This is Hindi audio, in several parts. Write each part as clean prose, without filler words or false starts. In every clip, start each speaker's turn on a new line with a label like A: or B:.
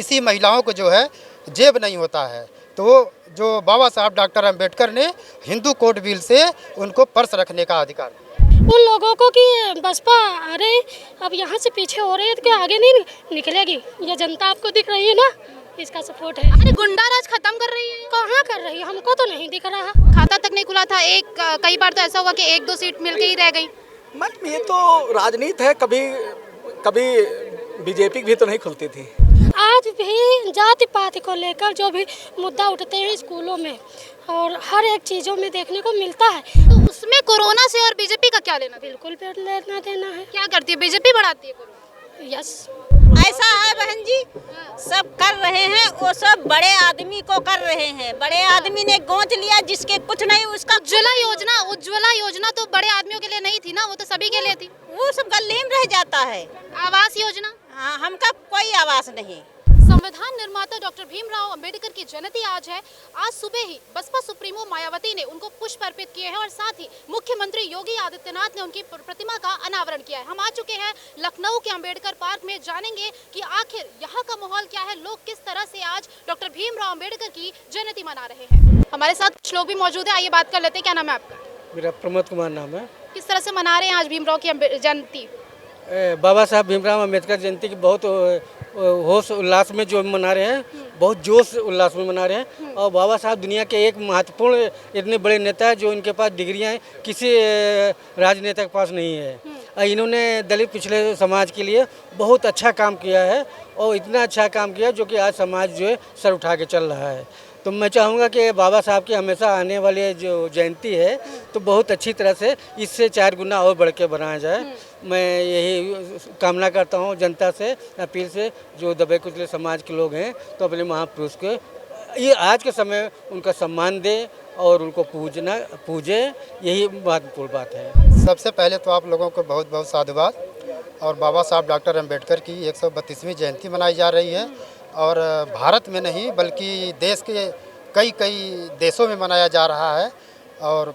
A: किसी महिलाओं को जो है जेब नहीं होता है। तो जो बाबा साहब डॉक्टर अम्बेडकर ने हिंदू कोड बिल से उनको पर्स रखने का अधिकार
B: उन लोगों को कि बसपा अरे अब यहाँ से पीछे हो रही है तो क्या आगे नहीं निकलेगी? ये जनता आपको दिख रही है ना, इसका सपोर्ट है।
C: अरे गुंडा राज खत्म कर रही है।
B: कहाँ कर रही है, हमको तो नहीं दिख रहा।
C: खाता तक नहीं खुला था। कई बार तो ऐसा हुआ कि 1-2 सीट मिलके ही रह गई।
D: मैडम ये तो राजनीति है, कभी कभी बीजेपी भी तो नहीं खुलती थी।
B: आज भी जाति पाति को लेकर जो भी मुद्दा उठते हैं स्कूलों में और हर एक चीज़ों में देखने को मिलता है,
C: तो उसमें कोरोना से और बीजेपी का क्या लेना?
B: बिल्कुल पे लेना देना है।
C: क्या करती है बीजेपी? बढ़ाती है कोरोना।
B: यस,
E: ऐसा है बहन जी, सब कर रहे हैं, वो सब बड़े आदमी को कर रहे हैं। बड़े आदमी ने गोंच लिया, जिसके कुछ नहीं उसका।
C: उज्ज्वला योजना तो बड़े आदमियों के लिए नहीं थी ना, वो तो सभी के लिए थी।
E: वो सब गली में रह जाता है।
C: आवास योजना,
E: हाँ, हमका कोई आवास नहीं।
C: संविधान निर्माता डॉक्टर भीमराव अंबेडकर की जयंती आज है। आज सुबह ही बसपा सुप्रीमो मायावती ने उनको पुष्प अर्पित किए हैं और साथ ही मुख्यमंत्री योगी आदित्यनाथ ने उनकी प्रतिमा का अनावरण किया है। हम आ चुके हैं लखनऊ के अंबेडकर पार्क में, जानेंगे कि आखिर यहाँ का माहौल क्या है, लोग किस तरह से आज डॉक्टर भीमराव अंबेडकर की जयंती मना रहे हैं। हमारे साथ कुछ लोग भी मौजूद है, आइए बात कर लेते हैं। क्या नाम है आपका?
F: मेरा प्रमोद कुमार नाम है।
C: किस तरह से मना रहे हैं आज भीमराव की जयंती?
F: बाबा साहब भीमराव अम्बेडकर जयंती की बहुत होश उल्लास में जो मना रहे हैं, बहुत जोश उल्लास में मना रहे हैं। और बाबा साहब दुनिया के एक महत्वपूर्ण इतने बड़े नेता है जो इनके पास डिग्रियां किसी राजनेता के पास नहीं है। इन्होंने दलित पिछड़े समाज के लिए बहुत अच्छा काम किया है और इतना अच्छा काम किया जो कि आज समाज जो है सर उठा के चल रहा है। तो मैं चाहूँगा कि बाबा साहब की हमेशा आने वाली जो जयंती है तो बहुत अच्छी तरह से इससे 4 गुना और बढ़ के बनाया जाए। मैं यही कामना करता हूँ जनता से, अपील से, जो दबे कुचले समाज के लोग हैं तो अपने महापुरुष के ये आज के समय उनका सम्मान दे और उनको पूजे, यही महत्वपूर्ण बात है।
A: सबसे पहले तो आप लोगों को बहुत बहुत साधुवाद। और बाबा साहब डॉक्टर अम्बेडकर की 132वीं जयंती मनाई जा रही है और भारत में नहीं बल्कि देश के कई देशों में मनाया जा रहा है। और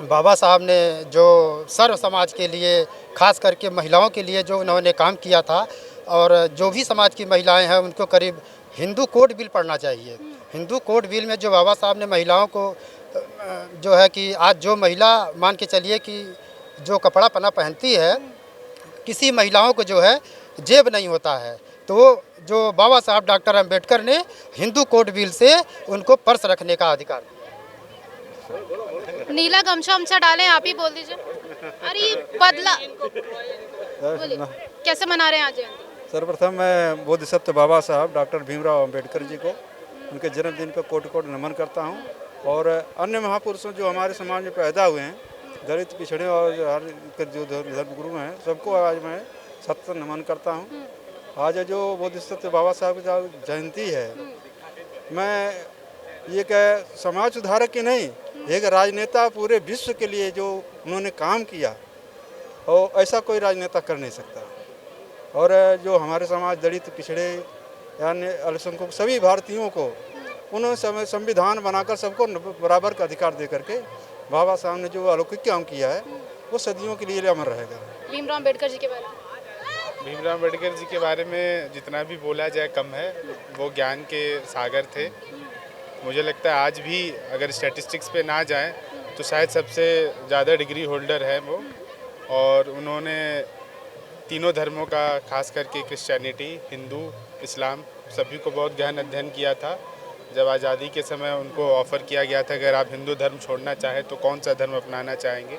A: बाबा साहब ने जो सर्व समाज के लिए, खास करके महिलाओं के लिए जो उन्होंने काम किया था, और जो भी समाज की महिलाएं हैं उनको करीब हिंदू कोड बिल पढ़ना चाहिए। हिंदू कोड बिल में जो बाबा साहब ने महिलाओं को जो है कि आज जो महिला मान के चलिए कि जो कपड़ा पना पहनती है, किसी महिलाओं को जो है जेब नहीं होता है। तो जो बाबा साहब डॉक्टर अम्बेडकर ने हिंदू कोड बिल से उनको पर्स रखने का अधिकार।
C: नीला गमछा डालें, आप ही बोल दीजिए। अरे बदला बोलिए, कैसे मना रहे हैं आज जयंती?
G: सर्वप्रथम मैं बोधिसत्व बाबा साहब डॉक्टर भीमराव अंबेडकर जी को उनके जन्मदिन पर कोटि कोटि नमन करता हूं। और अन्य महापुरुषों जो हमारे समाज में पैदा हुए हैं, दलित पिछड़े और जो धर्मगुरु हैं, सबको आज मैं सत नमन करता हूं। आज जो बोधिसत्व बाबा साहब की जयंती है, मैं ये कह समाज सुधारक की नहीं, एक राजनेता पूरे विश्व के लिए जो उन्होंने काम किया और ऐसा कोई राजनेता कर नहीं सकता। और जो हमारे समाज दलित पिछड़े यानी अल्पसंख्यक सभी भारतीयों को उन्होंने संविधान बनाकर सबको बराबर का अधिकार दे करके बाबा साहब ने जो अलौकिक काम किया है वो सदियों के लिए अमर रहेगा।
C: भीमराव अंबेडकर जी के बारे में?
H: भीमराव अंबेडकर जी के बारे में जितना भी बोला जाए कम है। वो ज्ञान के सागर थे। मुझे लगता है आज भी अगर स्टैटिस्टिक्स पे ना जाएं तो शायद सबसे ज़्यादा डिग्री होल्डर है वो। और उन्होंने तीनों धर्मों का, खास करके क्रिश्चियनिटी, हिंदू, इस्लाम, सभी को बहुत गहन अध्ययन किया था। जब आज़ादी के समय उनको ऑफ़र किया गया था अगर आप हिंदू धर्म छोड़ना चाहें तो कौन सा धर्म अपनाना चाहेंगे,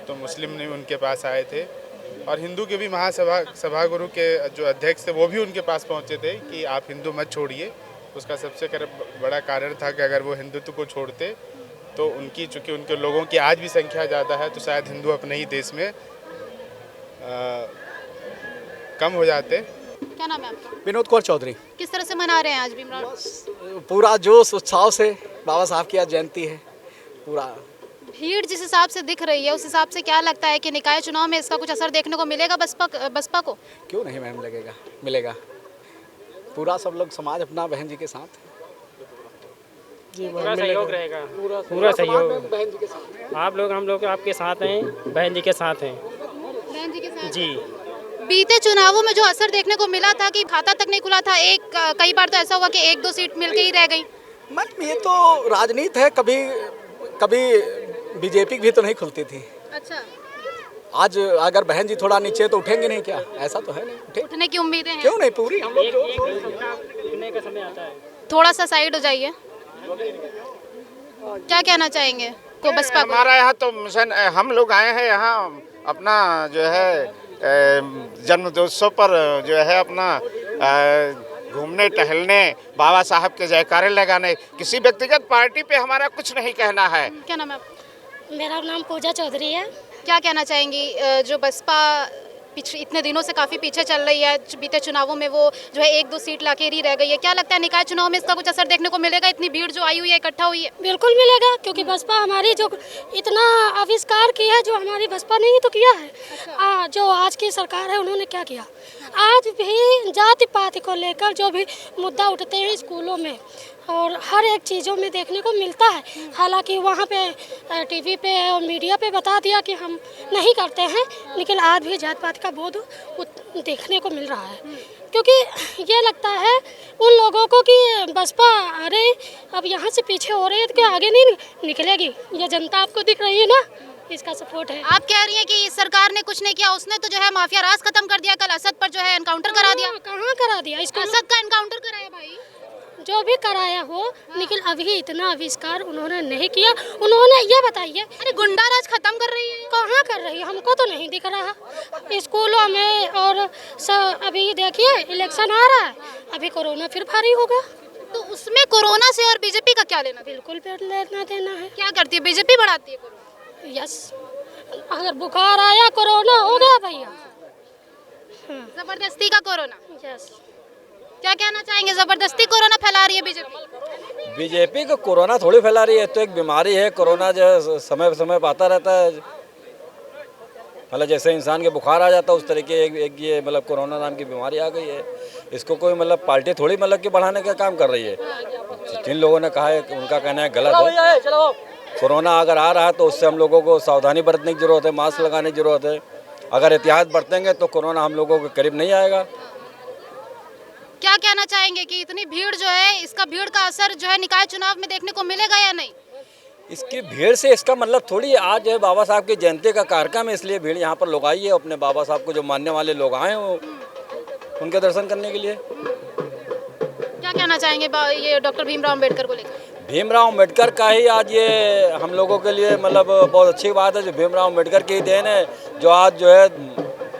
H: तो मुस्लिम ने उनके पास आए थे। और हिंदू के भी सभा गुरु के जो अध्यक्ष थे वो भी उनके पास पहुंचे थे कि आप हिंदू मत छोड़िए। उसका सबसे बड़ा कारण था कि अगर वो हिंदुत्व को छोड़ते तो उनकी, चूँकि उनके लोगों की आज भी संख्या ज़्यादा है, तो शायद हिंदू अपने ही देश में कम हो जाते।
C: क्या नाम है आपका?
D: विनोद कुमार चौधरी।
C: किस तरह से मना रहे हैं आज भीमराव?
D: पूरा जोश उत्साह से बाबा साहब की आज जयंती है। पूरा
C: भीड़ जिस हिसाब से दिख रही है उस हिसाब से क्या लगता है कि निकाय चुनाव में इसका कुछ असर देखने को मिलेगा बसपा को?
D: क्यों नहीं मैम, लगेगा, मिलेगा। पूरा सब लोग समाज अपना बहन जी के साथ
I: जी, पूरा सहयोग रहेगा। पूरा सहयोग
D: बहन जी के साथ।
I: आप लोग, हम लोग आपके साथ हैं, बहन जी के साथ हैं।
C: बहन जी के साथ
I: जी।
C: बीते चुनावों में जो असर देखने को मिला था कि खाता तक नहीं खुला था, कई बार तो ऐसा हुआ कि 1-2 सीट मिलके ही रह गई।
D: मैडम ये तो राजनीति है, कभी कभी बीजेपी भी तो नहीं खुलती थी।
C: अच्छा,
D: आज अगर बहन जी थोड़ा नीचे तो उठेंगे नहीं क्या? ऐसा तो है नहीं,
C: उठने की उम्मीदें हैं।
D: क्यों नहीं पूरी हम लोग
I: उठने का समय आता है।
C: थोड़ा सा साइड हो जाइए। क्या कहना चाहेंगे को बसपा को?
J: हमारा यहाँ तो मिशन, हम लोग आए हैं यहाँ अपना जो है जन्मदिवसों पर जो है अपना घूमने टहलने, बाबा साहब के जयकारे लगाने। किसी व्यक्तिगत पार्टी पे हमारा कुछ नहीं कहना है।
C: क्या नाम है आपका?
B: मेरा नाम पूजा चौधरी है।
C: क्या कहना चाहेंगी जो बसपा इतने दिनों से काफ़ी पीछे चल रही है, बीते चुनावों में वो जो है 1-2 सीट लाके ही रह गई है, क्या लगता है निकाय चुनाव में इसका कुछ असर देखने को मिलेगा? इतनी भीड़ जो आई हुई है, इकट्ठा हुई है।
B: बिल्कुल मिलेगा, क्योंकि बसपा हमारी जो इतना आविष्कार किया है, जो हमारी बसपा ने ही तो किया है। जो आज की सरकार है उन्होंने क्या किया? आज भी जाति पाति को लेकर जो भी मुद्दा उठते हैं स्कूलों में और हर एक चीज़ों में देखने को मिलता है। हालांकि वहाँ पे टीवी पे और मीडिया पे बता दिया कि हम नहीं करते हैं, लेकिन आज भी जात पात का बोध देखने को मिल रहा है। क्योंकि ये लगता है उन लोगों को कि बसपा अरे अब यहाँ से पीछे हो रही है तो आगे नहीं निकलेगी। ये जनता आपको दिख रही है ना, इसका सपोर्ट है।
C: आप कह रही हैं कि इस सरकार ने कुछ नहीं किया, उसने तो जो है माफिया राज खत्म कर दिया। कल असद पर जो है एनकाउंटर करा दिया।
B: कहाँ करा दिया? इसको
C: असद का एनकाउंटर कराया भाई,
B: जो भी कराया हो, लेकिन अभी इतना आविष्कार उन्होंने नहीं किया। उन्होंने ये बताइए,
C: अरे गुंडा राज खत्म कर रही है।
B: कहाँ कर रही है? हमको तो नहीं दिख रहा स्कूलों में। और अभी देखिए इलेक्शन आ रहा है, अभी कोरोना फिर भारी होगा,
C: तो उसमें कोरोना से और बीजेपी का क्या लेना?
B: बिल्कुल लेना देना है।
C: क्या करती है बीजेपी? बढ़ाती है कोरोना।
B: यस, अगर बुखार आया कोरोना हो गया भैया।
C: जबरदस्ती का कोरोना।
B: यस।
C: क्या कहना चाहेंगे? जबरदस्ती कोरोना फैला रही है बीजेपी।
D: बीजेपी को कोरोना थोड़ी फैला रही है, तो एक बीमारी है। कोरोना जो समय समय पर आता रहता है, मतलब जैसे इंसान के बुखार आ जाता है उस तरीके एक ये मतलब कोरोना नाम की बीमारी आ गई है। इसको कोई मतलब पार्टी थोड़ी मतलब कि बढ़ाने का काम कर रही है। जिन लोगों ने कहा है उनका कहना है गलत है। कोरोना अगर आ रहा है तो उससे हम लोगों को सावधानी बरतने की जरूरत है, मास्क लगाने की जरूरत है। अगर एहतियात बरतेंगे तो कोरोना हम लोगों के करीब नहीं आएगा।
C: क्या कहना चाहेंगे कि इतनी भीड़ जो है, इसका भीड़ का असर जो है निकाय चुनाव में देखने को मिलेगा या नहीं?
D: इसकी भीड़ से इसका मतलब थोड़ी आज जो है बाबा साहब की जयंती का कार्यक्रम है, इसलिए भीड़ यहाँ पर लोग आई है। अपने बाबा साहब को जो मानने वाले लोग आए हैं उनके दर्शन करने के लिए।
C: क्या कहना चाहेंगे ये डॉक्टर भीमराव अम्बेडकर को लेकर?
D: भीमराव अम्बेडकर का ही आज ये हम लोगों के लिए मतलब बहुत अच्छी बात है। जो भीमराव अम्बेडकर की देन है, जो आज जो है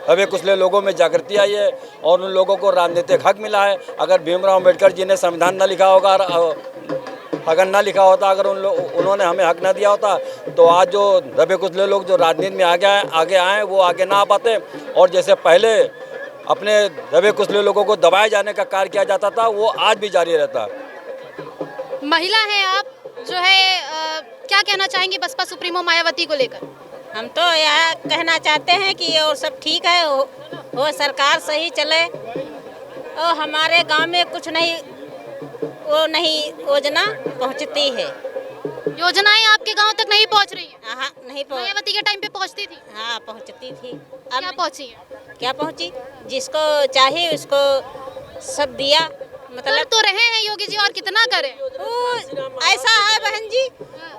D: अभी कुछ लोगों में जागृति आई है और उन लोगों को राजनीतिक हक मिला है। अगर भीमराव अम्बेडकर जी ने संविधान न लिखा होगा, अगर ना लिखा होता, अगर उन्होंने हमें हक ना दिया होता, तो आज जो दबे कुचले लोग जो राजनीति में आगे आए वो आगे ना आ पाते। और जैसे पहले अपने दबे कुचले लोगों को दबाए जाने का कार्य किया जाता था, वो आज भी जारी रहता।
C: महिला हैं आप, जो है क्या कहना चाहेंगी बसपा सुप्रीमो मायावती को लेकर?
E: हम तो यह कहना चाहते हैं कि और सब ठीक है, वो सरकार सही चले और हमारे गांव में कुछ नहीं योजना पहुंचती है।
C: योजनाएं आपके गांव तक नहीं पहुंच रही हैं?
E: हाँ, नहीं पहुंच।
C: मायावती के टाइम पे पहुंचती थी?
E: हाँ, पहुंचती थी।
C: अब क्या पहुंची है?
E: क्या पहुंची? जिसको चाहिए उसको सब दिया।
C: मतलब तो रहे हैं योगी जी, और कितना करें?
E: ऐसा है बहन जी,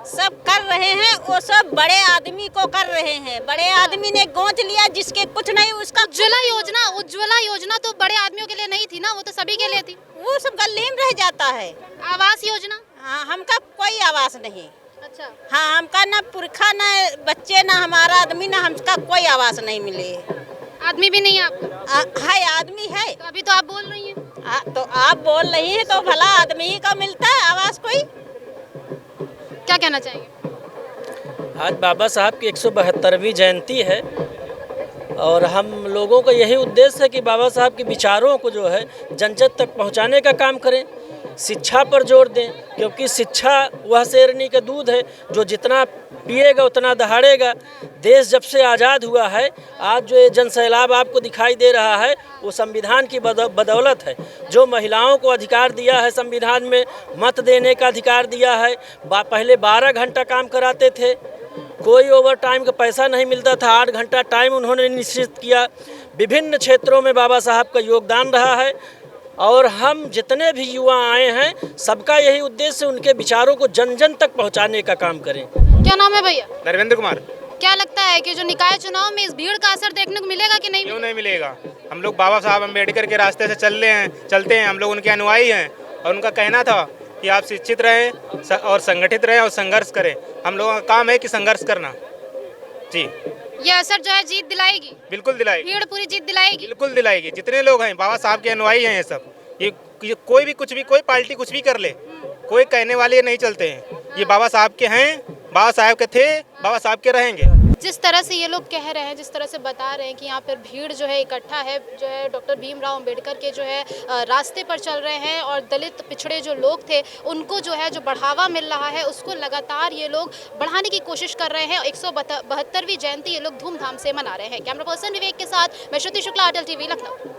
E: सब कर रहे हैं, वो सब बड़े आदमी को कर रहे हैं। बड़े आदमी ने गोंच लिया जिसके कुछ नहीं, उसका
C: उज्ज्वला योजना तो बड़े आदमियों के लिए नहीं थी ना, वो तो सभी के लिए थी।
E: वो सब गलीम रह जाता है।
C: आवास योजना?
E: हाँ, हमका कोई आवास नहीं।
C: अच्छा।
E: हाँ, हमका ना पुरखा, ना बच्चे, ना हमारा आदमी, ना हमका कोई आवास नहीं मिले।
C: आदमी भी नहीं है आपका?
E: है, आदमी है।
C: तो अभी तो आप बोल रही हैं।
E: तो आप बोल रही हैं तो भला आदमी ही का मिलता है आवास कोई?
C: क्या कहना चाहेंगे?
I: आज बाबा साहब की 172वीं जयंती है और हम लोगों का यही उद्देश्य है कि बाबा साहब के विचारों को जो है जन जन तक पहुंचाने का काम करें। शिक्षा पर जोर दें, क्योंकि शिक्षा वह शेरनी का दूध है जो जितना पिएगा उतना दहाड़ेगा। देश जब से आज़ाद हुआ है, आज जो ये जन सैलाब आपको दिखाई दे रहा है वो संविधान की बदौलत है। जो महिलाओं को अधिकार दिया है संविधान में, मत देने का अधिकार दिया है। पहले 12 घंटा काम कराते थे, कोई ओवर टाइम का पैसा नहीं मिलता था। 8 घंटा टाइम उन्होंने निश्चित किया। विभिन्न क्षेत्रों में बाबा साहब का योगदान रहा है और हम जितने भी युवा आए हैं सबका यही उद्देश्य उनके विचारों को जन जन तक पहुंचाने का काम करें।
C: क्या नाम है भैया?
K: धर्मेंद्र कुमार।
C: क्या लगता है कि जो निकाय चुनाव में इस भीड़ का असर देखने को मिलेगा कि नहीं?
K: क्यों नहीं मिलेगा? हम लोग बाबा साहब अम्बेडकर के रास्ते से चलते हैं। हम लोग उनके अनुयायी हैं और उनका कहना था कि आप शिक्षित रहें और संगठित रहें और संघर्ष करें। हम लोगों का काम है कि संघर्ष करना। जी,
C: ये असर जो है जीत दिलाएगी?
K: बिल्कुल दिलाएगी।
C: भीड़ पूरी जीत दिलाएगी?
K: बिल्कुल दिलाएगी। जितने लोग हैं बाबा साहब के अनुयायी हैं, ये सब ये कोई भी कुछ भी, कोई पार्टी कुछ भी कर ले, कोई कहने वाले नहीं चलते हैं। ये बाबा साहब के हैं, बाबा साहब के थे, बाबा साहब के रहेंगे।
C: जिस तरह से ये लोग कह रहे हैं, जिस तरह से बता रहे हैं कि यहाँ पर भीड़ जो है इकट्ठा है, जो है डॉक्टर भीमराव अंबेडकर के जो है रास्ते पर चल रहे हैं और दलित पिछड़े जो लोग थे उनको जो है जो बढ़ावा मिल रहा है उसको लगातार ये लोग बढ़ाने की कोशिश कर रहे हैं। 172वीं जयंती ये लोग धूमधाम से मना रहे हैं। कैमरा पर्सन विवेक के साथ मैं श्रुति शुक्ला, अटल टीवी, लखनऊ।